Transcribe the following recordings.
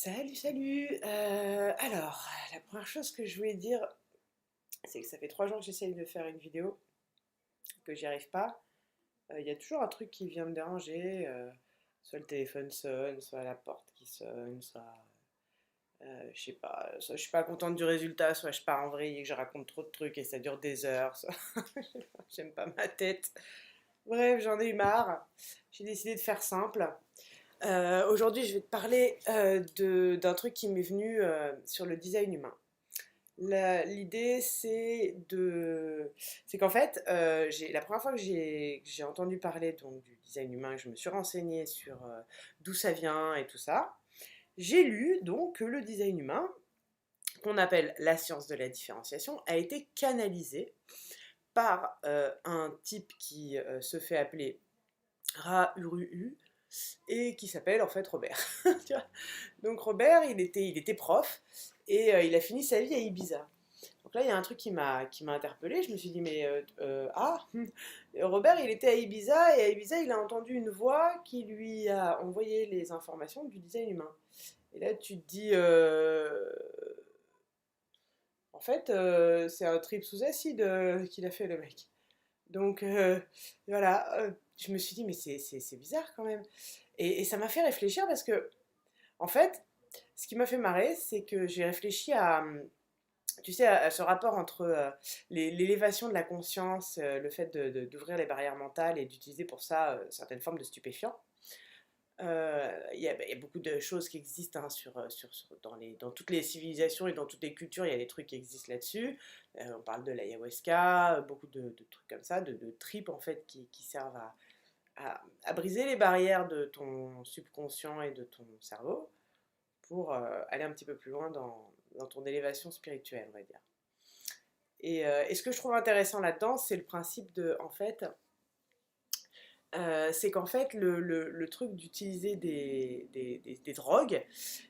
Salut, salut! Alors, la première chose que je voulais dire, c'est que ça fait 3 jours que j'essaye de faire une vidéo, que j'y arrive pas. Il y a toujours un truc qui vient me déranger, soit le téléphone sonne, soit la porte qui sonne, soit, je sais pas, soit je suis pas contente du résultat, soit je pars en vrille et que je raconte trop de trucs et ça dure des heures, soit j'aime pas ma tête. Bref, j'en ai eu marre. J'ai décidé de faire simple. Aujourd'hui, je vais te parler d'un truc qui m'est venu sur le design humain. L'idée, c'est qu'en fait, la première fois que j'ai entendu parler donc, du design humain, que je me suis renseignée sur d'où ça vient et tout ça, j'ai lu donc que le design humain, qu'on appelle la science de la différenciation, a été canalisé par un type qui se fait appeler Ra-Uru-U, et qui s'appelle en fait Robert. Tu vois. Donc Robert, il était prof et il a fini sa vie à Ibiza. Donc là, il y a un truc qui m'a interpellée. Je me suis dit, mais Robert, il était à Ibiza et à Ibiza, il a entendu une voix qui lui a envoyé les informations du design humain. Et là, tu te dis, en fait, c'est un trip sous acide qu'il a fait le mec. Donc voilà, je me suis dit, mais c'est bizarre quand même. Et ça m'a fait réfléchir parce que, en fait, ce qui m'a fait marrer, c'est que j'ai réfléchi à, tu sais, à ce rapport entre l'élévation de la conscience, le fait d'ouvrir les barrières mentales et d'utiliser pour ça certaines formes de stupéfiants. Il y a beaucoup de choses qui existent hein, dans toutes les civilisations et dans toutes les cultures, il y a des trucs qui existent là-dessus. On parle de l'ayahuasca, beaucoup de trucs comme ça, de tripes en fait qui servent à briser les barrières de ton subconscient et de ton cerveau pour aller un petit peu plus loin dans ton élévation spirituelle, on va dire. Et ce que je trouve intéressant là-dedans, c'est le principe de, en fait, c'est qu'en fait, le truc d'utiliser des drogues,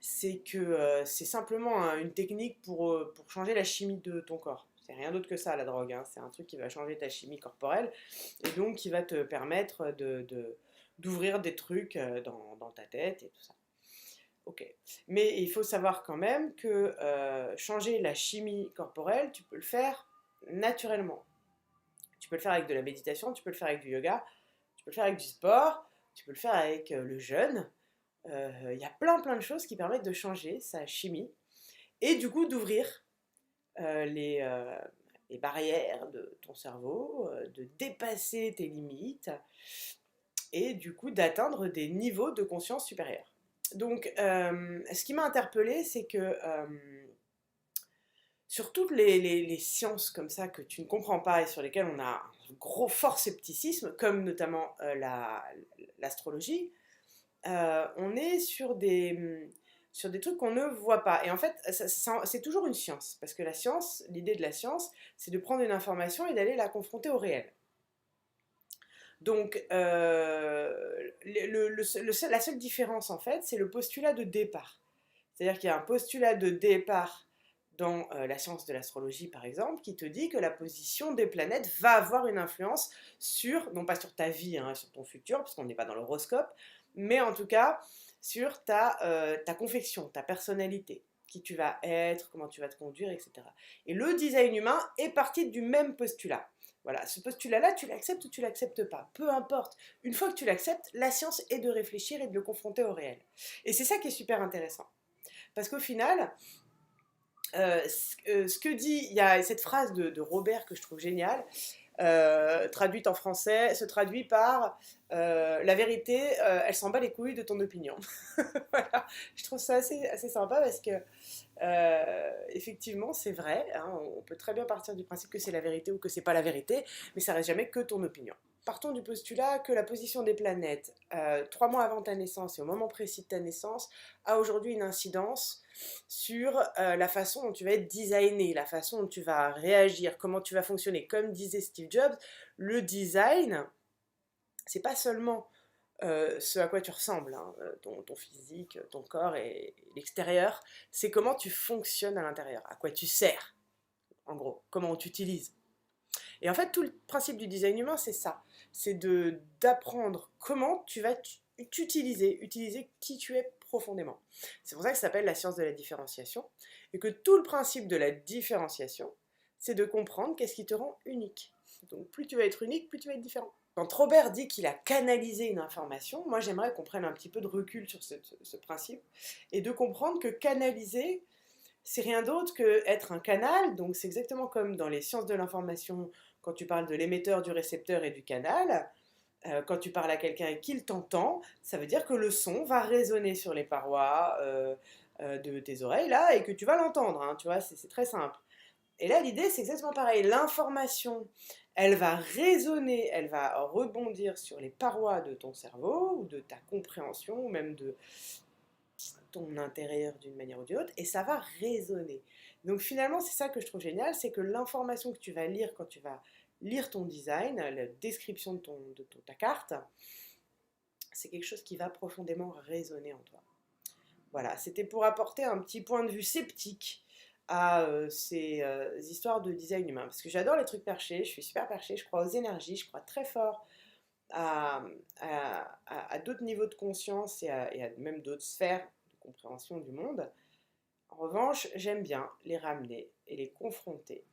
c'est que c'est simplement une technique pour changer la chimie de ton corps. C'est rien d'autre que ça, la drogue. Hein. C'est un truc qui va changer ta chimie corporelle et donc qui va te permettre d'ouvrir des trucs dans ta tête et tout ça. Ok. Mais il faut savoir quand même que changer la chimie corporelle, tu peux le faire naturellement. Tu peux le faire avec de la méditation, tu peux le faire avec du yoga, tu peux le faire avec du sport, tu peux le faire avec le jeûne. Il y a plein de choses qui permettent de changer sa chimie et du coup d'ouvrir euh, les, euh, les barrières de ton cerveau, de dépasser tes limites et du coup d'atteindre des niveaux de conscience supérieurs. Donc, ce qui m'a interpellée, c'est que sur toutes les sciences comme ça que tu ne comprends pas et sur lesquelles on a un gros fort scepticisme, comme notamment l'astrologie, on est sur des trucs qu'on ne voit pas. Et en fait, c'est toujours une science, parce que la science, l'idée de la science, c'est de prendre une information et d'aller la confronter au réel. Donc, la seule différence, en fait, c'est le postulat de départ. C'est-à-dire qu'il y a un postulat de départ dans la science de l'astrologie, par exemple, qui te dit que la position des planètes va avoir une influence sur, non pas sur ta vie, hein, sur ton futur, parce qu'on n'est pas dans l'horoscope, mais en tout cas sur ta confection, ta personnalité, qui tu vas être, comment tu vas te conduire, etc. Et le design humain est parti du même postulat. Voilà, ce postulat-là, tu l'acceptes ou tu l'acceptes pas, peu importe. Une fois que tu l'acceptes, la science est de réfléchir et de le confronter au réel. Et c'est ça qui est super intéressant. Parce qu'au final, ce que dit, il y a cette phrase de Robert que je trouve géniale, traduite en français, se traduit par la vérité, elle s'en bat les couilles de ton opinion. Voilà. Je trouve ça assez sympa parce que effectivement c'est vrai, hein, on peut très bien partir du principe que c'est la vérité ou que c'est pas la vérité, mais ça reste jamais que ton opinion. Partons du postulat que la position des planètes 3 mois avant ta naissance et au moment précis de ta naissance a aujourd'hui une incidence sur la façon dont tu vas être designé, la façon dont tu vas réagir, comment tu vas fonctionner. Comme disait Steve Jobs, le design, c'est pas seulement ce à quoi tu ressembles, hein, ton physique, ton corps et l'extérieur, c'est comment tu fonctionnes à l'intérieur, à quoi tu sers, en gros, comment on t'utilise. Et en fait, tout le principe du design humain, c'est ça. C'est d'apprendre comment tu vas t'utiliser, utiliser qui tu es profondément. C'est pour ça que ça s'appelle la science de la différenciation, et que tout le principe de la différenciation, c'est de comprendre qu'est-ce qui te rend unique. Donc plus tu vas être unique, plus tu vas être différent. Quand Robert dit qu'il a canalisé une information, moi j'aimerais qu'on prenne un petit peu de recul sur ce principe, et de comprendre que canaliser, c'est rien d'autre qu'être un canal, donc c'est exactement comme dans les sciences de l'information, quand tu parles de l'émetteur, du récepteur et du canal, quand tu parles à quelqu'un et qu'il t'entend, ça veut dire que le son va résonner sur les parois de tes oreilles, là, et que tu vas l'entendre, hein, tu vois, c'est très simple. Et là, l'idée, c'est exactement pareil. L'information, elle va résonner, elle va rebondir sur les parois de ton cerveau, ou de ta compréhension, ou même de ton intérieur d'une manière ou d'une autre, et ça va résonner. Donc finalement, c'est ça que je trouve génial, c'est que l'information que tu vas lire quand tu vas lire ton design, la description de ta carte, c'est quelque chose qui va profondément résonner en toi. Voilà, c'était pour apporter un petit point de vue sceptique à ces histoires de design humain. Parce que j'adore les trucs perchés, je suis super perchée, je crois aux énergies, je crois très fort à, à d'autres niveaux de conscience et à même d'autres sphères de compréhension du monde. En revanche, j'aime bien les ramener et les confronter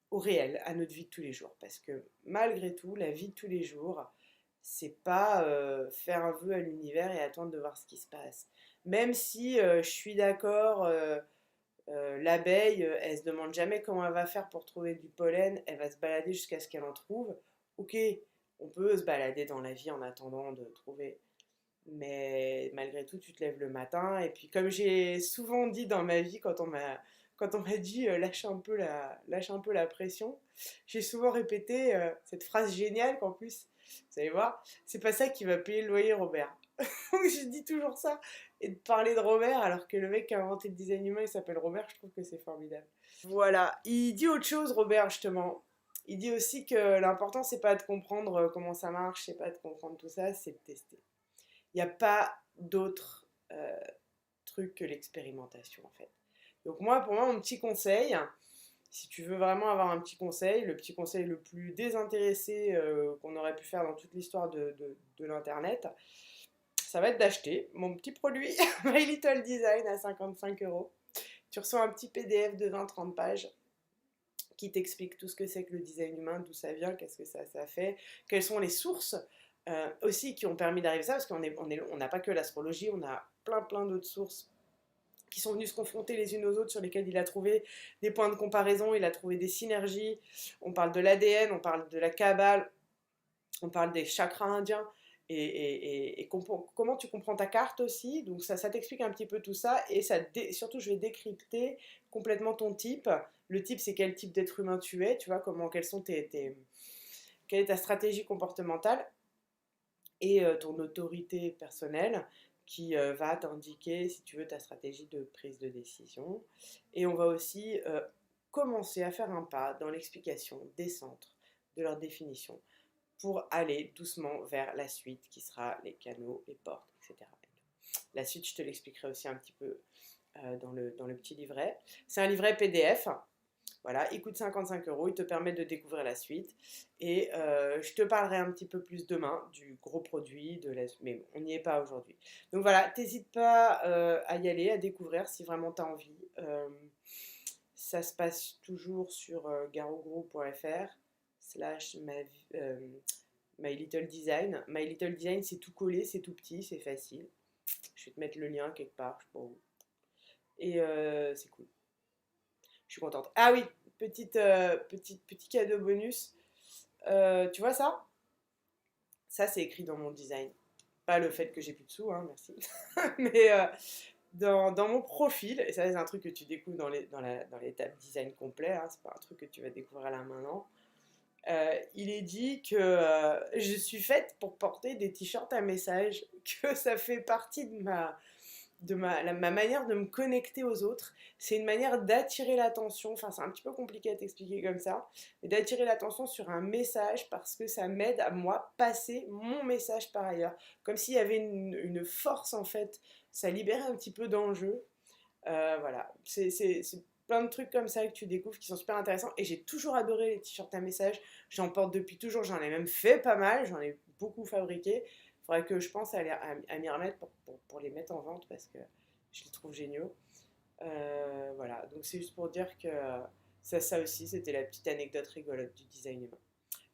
au réel, à notre vie de tous les jours. Parce que malgré tout, la vie de tous les jours, c'est pas faire un vœu à l'univers et attendre de voir ce qui se passe. Même si je suis d'accord, l'abeille, elle se demande jamais comment elle va faire pour trouver du pollen, elle va se balader jusqu'à ce qu'elle en trouve. Ok, on peut se balader dans la vie en attendant de trouver. Mais malgré tout, tu te lèves le matin. Et puis, comme j'ai souvent dit dans ma vie, quand on m'a dit lâche un peu la pression, j'ai souvent répété cette phrase géniale qu'en plus, vous allez voir, c'est pas ça qui va payer le loyer, Robert. Donc, je dis toujours ça. Et de parler de Robert, alors que le mec qui a inventé le design humain, il s'appelle Robert, je trouve que c'est formidable. Voilà. Il dit autre chose, Robert, justement. Il dit aussi que l'important, c'est pas de comprendre comment ça marche, c'est pas de comprendre tout ça, c'est de tester. Il n'y a pas d'autre truc que l'expérimentation, en fait. Donc moi, pour moi, mon petit conseil, si tu veux vraiment avoir un petit conseil, le petit conseil le plus désintéressé qu'on aurait pu faire dans toute l'histoire de l'Internet, ça va être d'acheter mon petit produit My Little Design à 55 €. Tu reçois un petit PDF de 20-30 pages qui t'explique tout ce que c'est que le design humain, d'où ça vient, qu'est-ce que ça fait, quelles sont les sources aussi qui ont permis d'arriver à ça, parce on n'a pas que l'astrologie, on a plein d'autres sources qui sont venues se confronter les unes aux autres, sur lesquelles il a trouvé des points de comparaison, il a trouvé des synergies. On parle de l'ADN, on parle de la Kabbale, on parle des chakras indiens, et comment tu comprends ta carte aussi. Donc ça t'explique un petit peu tout ça, et surtout je vais décrypter complètement ton type. Le type, c'est quel type d'être humain tu es, tu vois, quelle est ta stratégie comportementale, et ton autorité personnelle qui va t'indiquer, si tu veux, ta stratégie de prise de décision. Et on va aussi commencer à faire un pas dans l'explication des centres, de leur définition, pour aller doucement vers la suite qui sera les canaux, les portes, etc. La suite, je te l'expliquerai aussi un petit peu dans le petit livret. C'est un livret PDF. Voilà, il coûte 55 €, il te permet de découvrir la suite. Et je te parlerai un petit peu plus demain du gros produit, mais on n'y est pas aujourd'hui. Donc voilà, t'hésites pas à y aller, à découvrir si vraiment tu as envie. Ça se passe toujours sur garogroup.fr/my little design. My little design, c'est tout collé, c'est tout petit, c'est facile. Je vais te mettre le lien quelque part, je sais pas où. Et c'est cool. Je suis contente. Ah oui, petit cadeau bonus. Tu vois ça? Ça, c'est écrit dans mon design. Pas le fait que j'ai plus de sous, hein, merci. Mais dans mon profil, et ça, c'est un truc que tu découvres dans l'étape design complet, hein, c'est pas un truc que tu vas découvrir là maintenant. Il est dit que je suis faite pour porter des t-shirts à message, que ça fait partie de ma manière de me connecter aux autres. C'est une manière d'attirer l'attention, enfin c'est un petit peu compliqué à t'expliquer comme ça, mais d'attirer l'attention sur un message, parce que ça m'aide à moi passer mon message par ailleurs, comme s'il y avait une force en fait, ça libérait un petit peu d'enjeu. Voilà, c'est plein de trucs comme ça que tu découvres qui sont super intéressants, et j'ai toujours adoré les t-shirts à message, j'en porte depuis toujours, j'en ai même fait pas mal, j'en ai beaucoup fabriqué. Faudrait que je pense à m'y remettre pour les mettre en vente parce que je les trouve géniaux. Voilà, donc c'est juste pour dire que ça aussi, c'était la petite anecdote rigolote du design humain.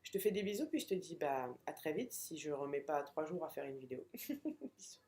Je te fais des bisous, puis je te dis bah, à très vite si je remets pas 3 jours à faire une vidéo. Bisous.